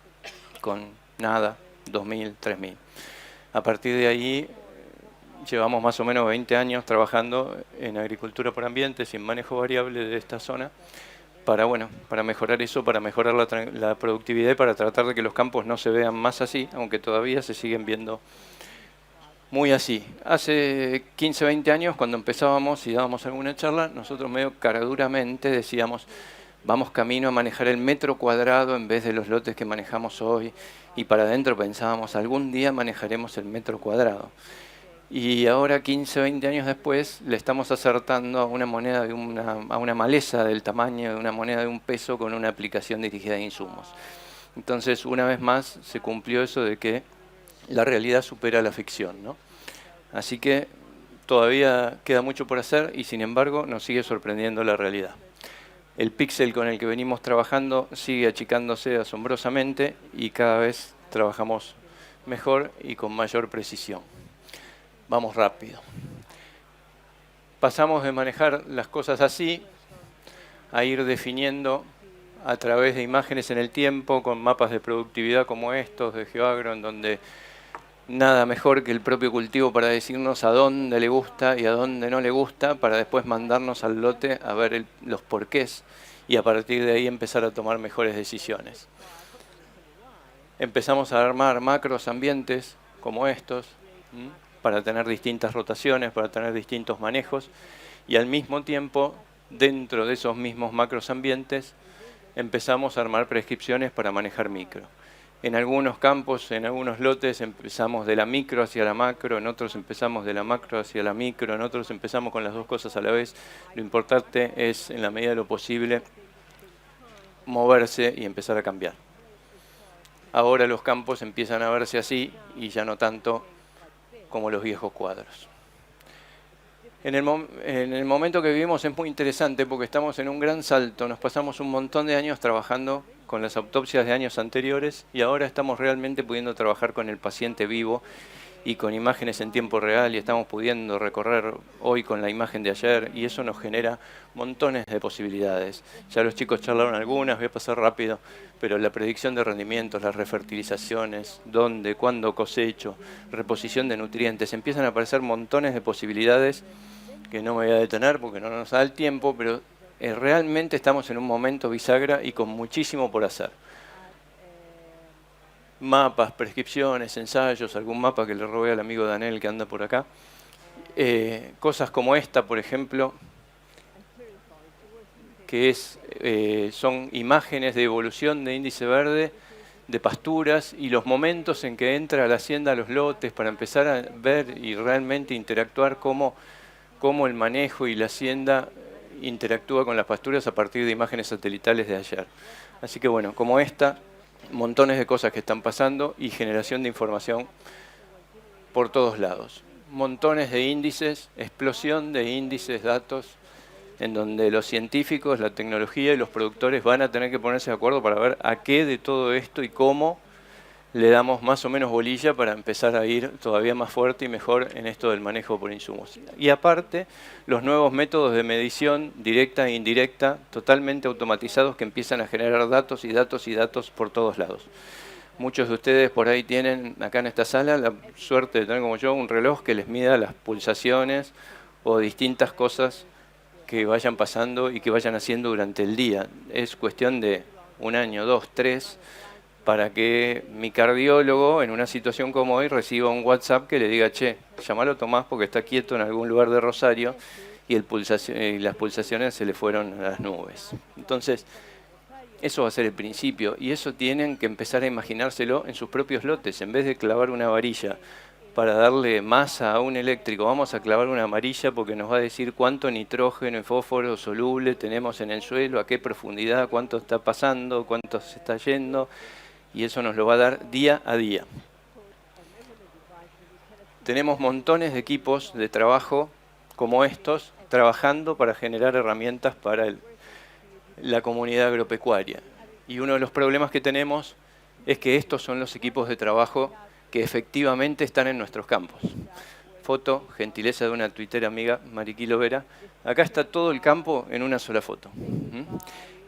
Speaker 6: con nada, 2.000, 3.000. A partir de ahí llevamos más o menos 20 años trabajando en agricultura por ambientes y en manejo variable de esta zona para mejorar eso, para mejorar la productividad y para tratar de que los campos no se vean más así, aunque todavía se siguen viendo muy así. Hace 15, 20 años, cuando empezábamos y dábamos alguna charla, nosotros medio caraduramente decíamos, vamos camino a manejar el metro cuadrado en vez de los lotes que manejamos hoy, y para adentro pensábamos, algún día manejaremos el metro cuadrado. Y ahora, 15, 20 años después, le estamos acertando a una moneda a una maleza del tamaño de una moneda de un peso con una aplicación dirigida a insumos. Entonces, una vez más, se cumplió eso de que la realidad supera la ficción, ¿no? Así que todavía queda mucho por hacer y, sin embargo, nos sigue sorprendiendo la realidad. El píxel con el que venimos trabajando sigue achicándose asombrosamente y cada vez trabajamos mejor y con mayor precisión. Vamos rápido. Pasamos de manejar las cosas así a ir definiendo a través de imágenes en el tiempo, con mapas de productividad como estos de GeoAgro, en donde nada mejor que el propio cultivo para decirnos a dónde le gusta y a dónde no le gusta, para después mandarnos al lote a ver los porqués y a partir de ahí empezar a tomar mejores decisiones. Empezamos a armar macros ambientes como estos, para tener distintas rotaciones, para tener distintos manejos, y al mismo tiempo, dentro de esos mismos macros ambientes, empezamos a armar prescripciones para manejar micro. En algunos campos, en algunos lotes, empezamos de la micro hacia la macro, en otros empezamos de la macro hacia la micro, en otros empezamos con las dos cosas a la vez. Lo importante es, en la medida de lo posible, moverse y empezar a cambiar. Ahora los campos empiezan a verse así y ya no tanto como los viejos cuadros. En el momento que vivimos es muy interesante porque estamos en un gran salto. Nos pasamos un montón de años trabajando con las autopsias de años anteriores y ahora estamos realmente pudiendo trabajar con el paciente vivo y con imágenes en tiempo real y estamos pudiendo recorrer hoy con la imagen de ayer y eso nos genera montones de posibilidades. Ya los chicos charlaron algunas, voy a pasar rápido, pero la predicción de rendimientos, las refertilizaciones, dónde, cuándo cosecho, reposición de nutrientes, empiezan a aparecer montones de posibilidades que no me voy a detener porque no nos da el tiempo, pero realmente estamos en un momento bisagra y con muchísimo por hacer. Mapas, prescripciones, ensayos, algún mapa que le robé al amigo Daniel que anda por acá. Cosas como esta, por ejemplo, que son imágenes de evolución de índice verde de pasturas y los momentos en que entra a la hacienda a los lotes para empezar a ver y realmente interactuar cómo el manejo y la hacienda interactúa con las pasturas a partir de imágenes satelitales de ayer. Así que bueno, como esta, montones de cosas que están pasando y generación de información por todos lados. Montones de índices, explosión de índices, datos, en donde los científicos, la tecnología y los productores van a tener que ponerse de acuerdo para ver a qué de todo esto y cómo le damos más o menos bolilla para empezar a ir todavía más fuerte y mejor en esto del manejo por insumos. Y aparte, los nuevos métodos de medición directa e indirecta, totalmente automatizados, que empiezan a generar datos y datos y datos por todos lados. Muchos de ustedes por ahí tienen, acá en esta sala, la suerte de tener como yo un reloj que les mida las pulsaciones o distintas cosas que vayan pasando y que vayan haciendo durante el día. Es cuestión de 1 año, 2, 3, para que mi cardiólogo, en una situación como hoy, reciba un WhatsApp que le diga, che, llamalo a Tomás porque está quieto en algún lugar de Rosario y las pulsaciones se le fueron a las nubes. Entonces, eso va a ser el principio y eso tienen que empezar a imaginárselo en sus propios lotes. En vez de clavar una varilla para darle masa a un eléctrico, vamos a clavar una amarilla porque nos va a decir cuánto nitrógeno y fósforo soluble tenemos en el suelo, a qué profundidad, cuánto está pasando, cuánto se está yendo, y eso nos lo va a dar día a día. Tenemos montones de equipos de trabajo como estos, trabajando para generar herramientas para la comunidad agropecuaria. Y uno de los problemas que tenemos es que estos son los equipos de trabajo que efectivamente están en nuestros campos. Foto, gentileza de una tuitera amiga, Mariquilo Vera. Acá está todo el campo en una sola foto.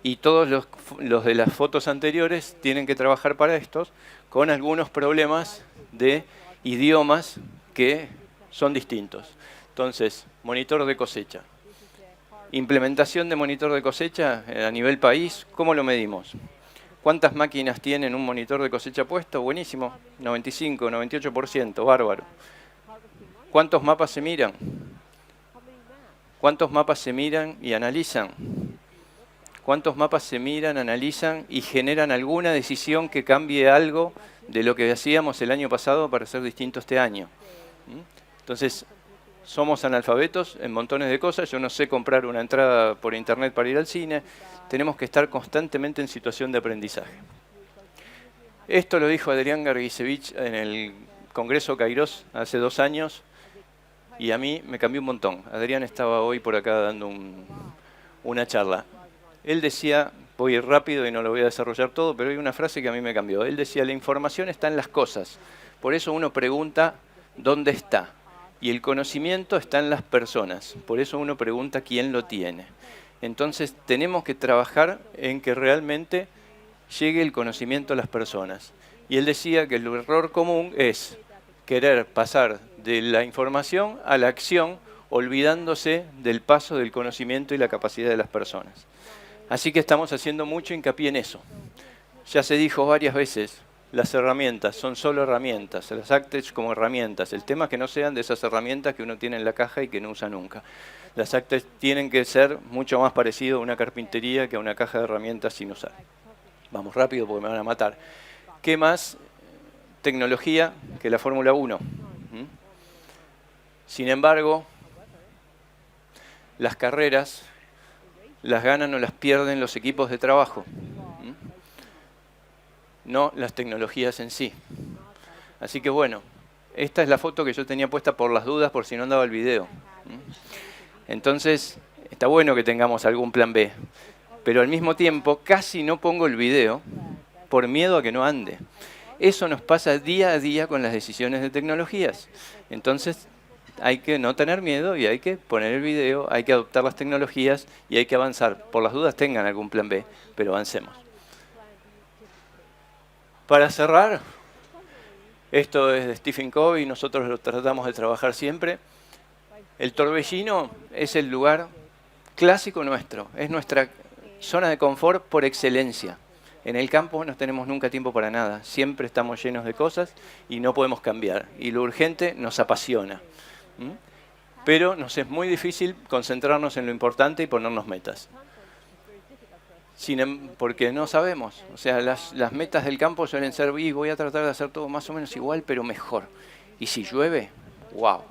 Speaker 6: Y todos los de las fotos anteriores tienen que trabajar para estos con algunos problemas de idiomas que son distintos. Entonces, monitor de cosecha. Implementación de monitor de cosecha a nivel país, ¿cómo lo medimos? ¿Cuántas máquinas tienen un monitor de cosecha puesto? Buenísimo, 95, 98%, bárbaro. ¿Cuántos mapas se miran? ¿Cuántos mapas se miran y analizan? ¿Cuántos mapas se miran, analizan y generan alguna decisión que cambie algo de lo que hacíamos el año pasado para ser distinto este año? Entonces, somos analfabetos en montones de cosas. Yo no sé comprar una entrada por internet para ir al cine. Tenemos que estar constantemente en situación de aprendizaje. Esto lo dijo Adrián Garguisevich en el Congreso Kairos hace 2 años y a mí me cambió un montón. Adrián estaba hoy por acá dando una charla. Él decía, voy a ir rápido y no lo voy a desarrollar todo, pero hay una frase que a mí me cambió. Él decía, la información está en las cosas. Por eso uno pregunta, ¿dónde está? Y el conocimiento está en las personas. Por eso uno pregunta, ¿quién lo tiene? Entonces tenemos que trabajar en que realmente llegue el conocimiento a las personas. Y él decía que el error común es querer pasar de la información a la acción, olvidándose del paso del conocimiento y la capacidad de las personas. Así que estamos haciendo mucho hincapié en eso. Ya se dijo varias veces, las herramientas son solo herramientas, las ACTech como herramientas. El tema es que no sean de esas herramientas que uno tiene en la caja y que no usa nunca. Las ACTech tienen que ser mucho más parecido a una carpintería que a una caja de herramientas sin usar. Vamos rápido porque me van a matar. ¿Qué más tecnología que la Fórmula 1? Sin embargo, las carreras las ganan o las pierden los equipos de trabajo, no las tecnologías en sí. Así que bueno, esta es la foto que yo tenía puesta por las dudas, por si no andaba el video. Entonces, está bueno que tengamos algún plan B, pero al mismo tiempo casi no pongo el video por miedo a que no ande. Eso nos pasa día a día con las decisiones de tecnologías. Entonces, hay que no tener miedo y hay que poner el video, hay que adoptar las tecnologías y hay que avanzar. Por las dudas tengan algún plan B, pero avancemos. Para cerrar, esto es de Stephen Covey, nosotros lo tratamos de trabajar siempre. El torbellino es el lugar clásico nuestro, es nuestra zona de confort por excelencia. En el campo no tenemos nunca tiempo para nada, siempre estamos llenos de cosas y no podemos cambiar. Y lo urgente nos apasiona. Pero nos es muy difícil concentrarnos en lo importante y ponernos metas. Porque no sabemos. O sea, las metas del campo suelen ser, voy a tratar de hacer todo más o menos igual, pero mejor. Y si llueve, wow.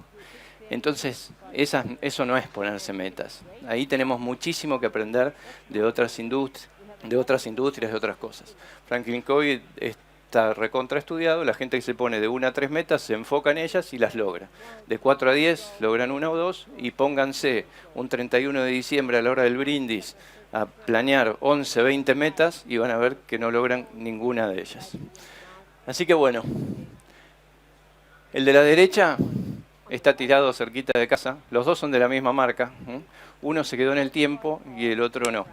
Speaker 6: Entonces, eso no es ponerse metas. Ahí tenemos muchísimo que aprender de otras industrias, de otras cosas. Franklin Covey está recontraestudiado, la gente que se pone de 1 a 3 metas se enfoca en ellas y las logra. De 4 a 10 logran 1 o 2 y pónganse un 31 de diciembre a la hora del brindis a planear 11, 20 metas y van a ver que no logran ninguna de ellas. Así que bueno, el de la derecha está tirado cerquita de casa, los dos son de la misma marca, uno se quedó en el tiempo y el otro no.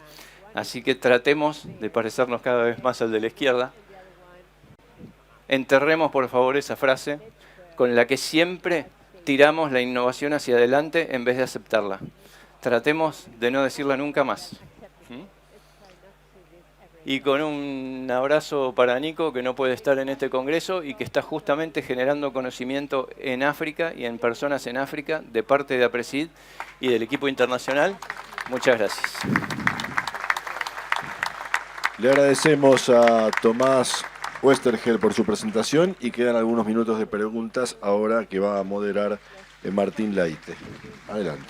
Speaker 6: Así que tratemos de parecernos cada vez más al de la izquierda. Enterremos por favor esa frase con la que siempre tiramos la innovación hacia adelante en vez de aceptarla. Tratemos de no decirla nunca más. Y con un abrazo para Nico, que no puede estar en este congreso y que está justamente generando conocimiento en África y en personas en África de parte de APRESID y del equipo internacional. Muchas gracias.
Speaker 2: Le agradecemos a Tomás Westergel por su presentación y quedan algunos minutos de preguntas ahora que va a moderar Martín Laite. Adelante.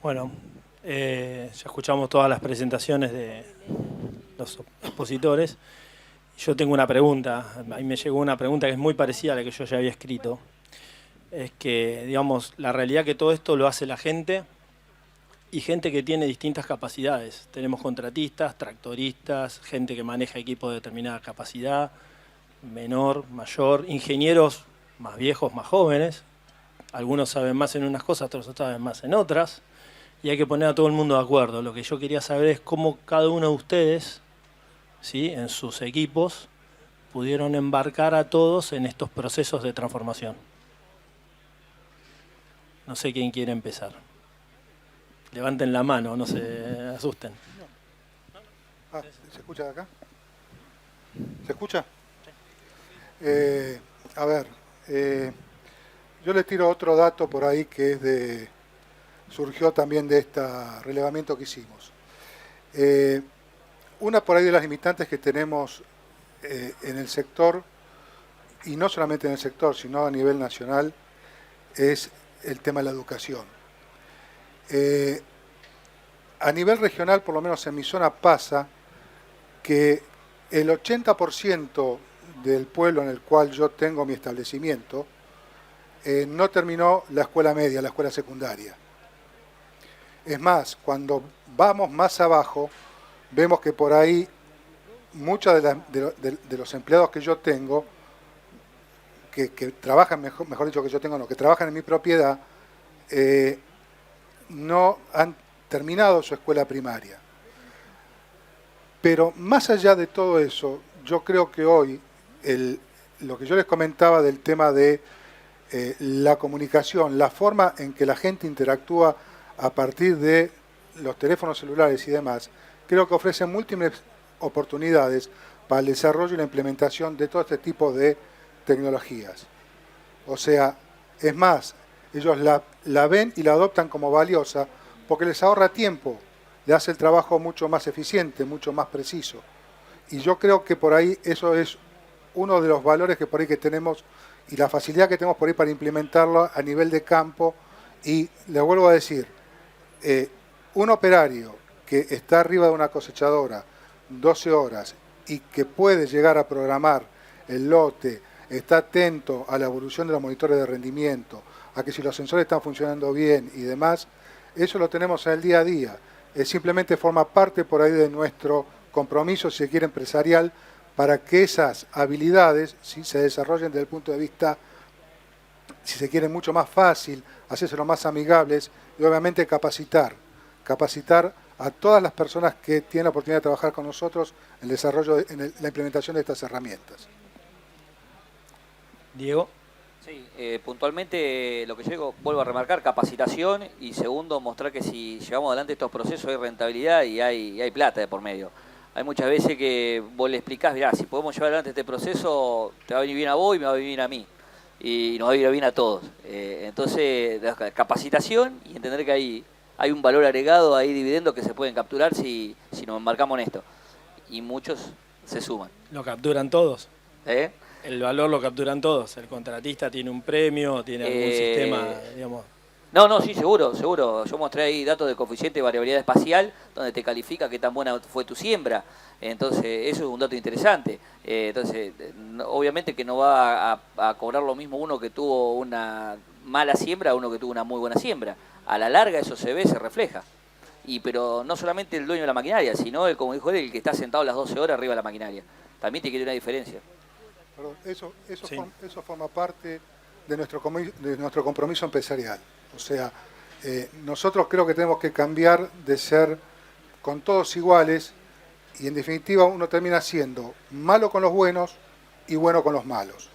Speaker 5: Bueno, ya escuchamos todas las presentaciones de los expositores. Yo tengo una pregunta, a mí me llegó una pregunta que es muy parecida a la que yo ya había escrito. Es que, digamos, la realidad que todo esto lo hace la gente y gente que tiene distintas capacidades. Tenemos contratistas, tractoristas, gente que maneja equipos de determinada capacidad, menor, mayor, ingenieros más viejos, más jóvenes. Algunos saben más en unas cosas, otros saben más en otras. Y hay que poner a todo el mundo de acuerdo. Lo que yo quería saber es cómo cada uno de ustedes, ¿sí?, en sus equipos, pudieron embarcar a todos en estos procesos de transformación. No sé quién quiere empezar. Levanten la mano, no se asusten.
Speaker 3: ¿Se escucha de acá? ¿Se escucha? A ver, yo les tiro otro dato por ahí que surgió también de este relevamiento que hicimos. Una por ahí de las limitantes que tenemos en el sector, y no solamente en el sector, sino a nivel nacional, es el tema de la educación. A nivel regional, por lo menos en mi zona, pasa que el 80% del pueblo en el cual yo tengo mi establecimiento no terminó la escuela media, la escuela secundaria. Es más, cuando vamos más abajo, vemos que por ahí muchos de los empleados que yo tengo, que trabajan, mejor dicho que yo tengo, no, que trabajan en mi propiedad, no han terminado su escuela primaria. Pero más allá de todo eso, yo creo que hoy, lo que yo les comentaba del tema de la comunicación, la forma en que la gente interactúa a partir de los teléfonos celulares y demás, creo que ofrecen múltiples oportunidades para el desarrollo y la implementación de todo este tipo de tecnologías. O sea, es más, ellos la ven y la adoptan como valiosa porque les ahorra tiempo, le hace el trabajo mucho más eficiente, mucho más preciso. Y yo creo que por ahí eso es uno de los valores que por ahí que tenemos y la facilidad que tenemos por ahí para implementarlo a nivel de campo. Y les vuelvo a decir, un operario que está arriba de una cosechadora 12 horas y que puede llegar a programar el lote, está atento a la evolución de los monitores de rendimiento, a que si los sensores están funcionando bien y demás, eso lo tenemos en el día a día. Simplemente forma parte por ahí de nuestro compromiso, si se quiere, empresarial, para que esas habilidades se desarrollen desde el punto de vista, si se quiere, mucho más fácil, hacérselo más amigables y obviamente capacitar a todas las personas que tienen la oportunidad de trabajar con nosotros en el desarrollo, la implementación de estas herramientas.
Speaker 5: Diego.
Speaker 1: Sí, puntualmente lo que yo digo, vuelvo a remarcar, capacitación y segundo, mostrar que si llevamos adelante estos procesos hay rentabilidad y hay plata de por medio. Hay muchas veces que vos le explicás, mirá, si podemos llevar adelante este proceso, te va a venir bien a vos y me va a venir bien a mí. Y nos va a ir bien a todos. Entonces, capacitación y entender que hay un valor agregado, hay dividendos que se pueden capturar si nos embarcamos en esto. Y muchos se suman.
Speaker 5: ¿Lo capturan todos?
Speaker 1: ¿Eh?
Speaker 5: El valor lo capturan todos. El contratista tiene un premio, tiene algún sistema, digamos.
Speaker 1: No, sí, seguro. Yo mostré ahí datos de coeficiente de variabilidad espacial, donde te califica qué tan buena fue tu siembra. Entonces, eso es un dato interesante. Entonces, obviamente que no va a cobrar lo mismo uno que tuvo una mala siembra a uno que tuvo una muy buena siembra. A la larga eso se ve, se refleja. Pero no solamente el dueño de la maquinaria, sino, como dijo él, el que está sentado las 12 horas arriba de la maquinaria. También tiene que tener una diferencia.
Speaker 3: Perdón,
Speaker 5: Sí.
Speaker 3: eso forma parte de nuestro compromiso empresarial. O sea, nosotros creo que tenemos que cambiar de ser con todos iguales y en definitiva uno termina siendo malo con los buenos y bueno con los malos.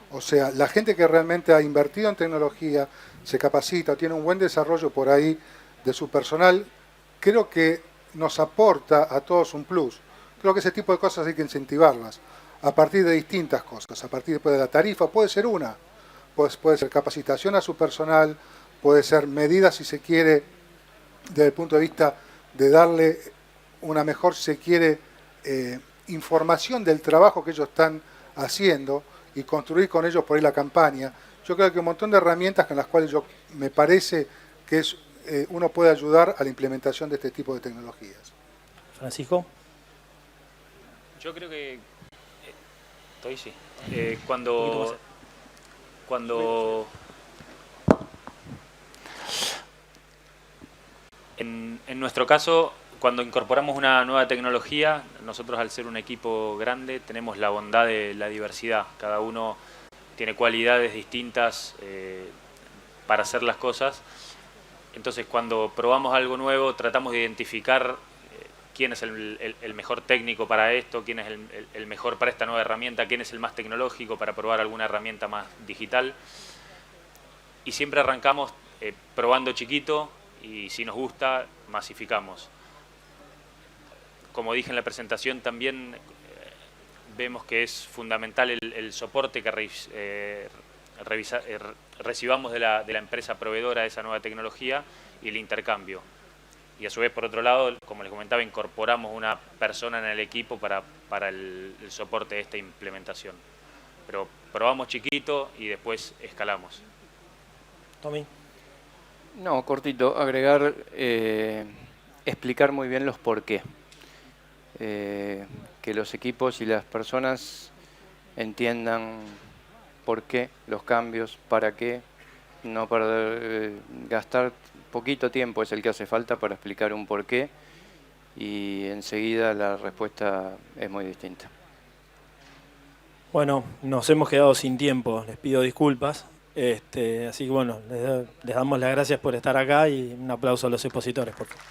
Speaker 3: O sea, la gente que realmente ha invertido en tecnología, se capacita, tiene un buen desarrollo por ahí de su personal, creo que nos aporta a todos un plus. Creo que ese tipo de cosas hay que incentivarlas a partir de distintas cosas, a partir de la tarifa, puede ser una, puede ser capacitación a su personal, puede ser medidas, si se quiere, desde el punto de vista de darle una mejor, si se quiere, información del trabajo que ellos están haciendo y construir con ellos por ahí la campaña. Yo creo que hay un montón de herramientas con las cuales me parece que uno puede ayudar a la implementación de este tipo de tecnologías.
Speaker 5: Francisco.
Speaker 4: Yo creo que estoy sí. Cuando en nuestro caso, cuando incorporamos una nueva tecnología, nosotros al ser un equipo grande tenemos la bondad de la diversidad. Cada uno tiene cualidades distintas para hacer las cosas. Entonces, cuando probamos algo nuevo, tratamos de identificar quién es el mejor técnico para esto, quién es el mejor para esta nueva herramienta, quién es el más tecnológico para probar alguna herramienta más digital. Y siempre arrancamos probando chiquito y si nos gusta, masificamos. Como dije en la presentación, también vemos que es fundamental el soporte que recibamos de la empresa proveedora de esa nueva tecnología y el intercambio. Y a su vez, por otro lado, como les comentaba, incorporamos una persona en el equipo para el soporte de esta implementación. Pero probamos chiquito y después escalamos.
Speaker 5: Tommy.
Speaker 6: No, cortito, agregar, explicar muy bien los por qué. Que los equipos y las personas entiendan por qué los cambios, para qué, no para gastar poquito tiempo es el que hace falta para explicar un por qué y enseguida la respuesta es muy distinta.
Speaker 5: Bueno, nos hemos quedado sin tiempo, les pido disculpas. Así que bueno, les damos las gracias por estar acá y un aplauso a los expositores, por favor.